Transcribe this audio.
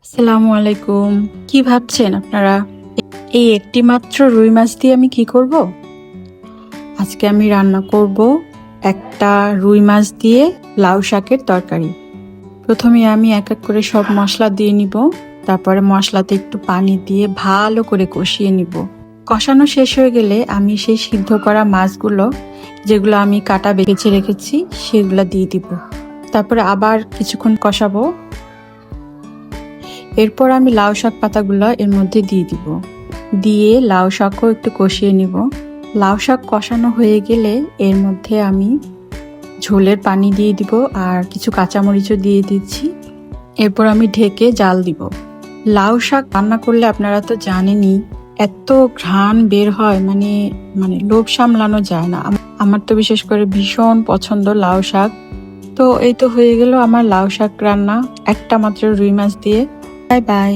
আসসালামু আলাইকুম। কি ভাবছেন আপনারা? এই একটি মাত্র রুই মাছ দিয়ে আমি কি করব? আজকে আমি রান্না করব একটা রুই মাছ দিয়ে লাউ শাকের তরকারি। প্রথমে আমি এক এক করে সব মশলা দিয়ে নিব। তারপরে মশলাতে একটু পানি দিয়ে ভালো করে কষিয়ে নিব। কষানো শেষ হয়ে গেলে আমি সেই সিদ্ধ করা মাছগুলো, যেগুলো আমি কাটা বেছে রেখেছি, সেগুলো দিয়ে দিব। তারপরে আবার কিছুক্ষণ কষাবো। এরপর আমি লাউ শাক পাতাগুলো এর মধ্যে দিয়ে দিব। দিয়ে লাউ শাকও একটু কষিয়ে নিব। লাউ শাক কষানো হয়ে গেলে এর মধ্যে আমি ঝোলের পানি দিয়ে দিব আর কিছু কাঁচামরিচও দিয়ে দিচ্ছি। এরপর আমি ঢেকে জাল দিব। লাউ শাক রান্না করলে আপনারা তো জানেনই, এত ঘ্রাণ বের হয়, মানে মানে লোভ সামলানো যায় না। আমার তো বিশেষ করে ভীষণ পছন্দ লাউ শাক। তো এই তো হয়ে গেল আমার লাউ শাক রান্না, একটা মাত্র রুই মাছ দিয়ে। Bye bye.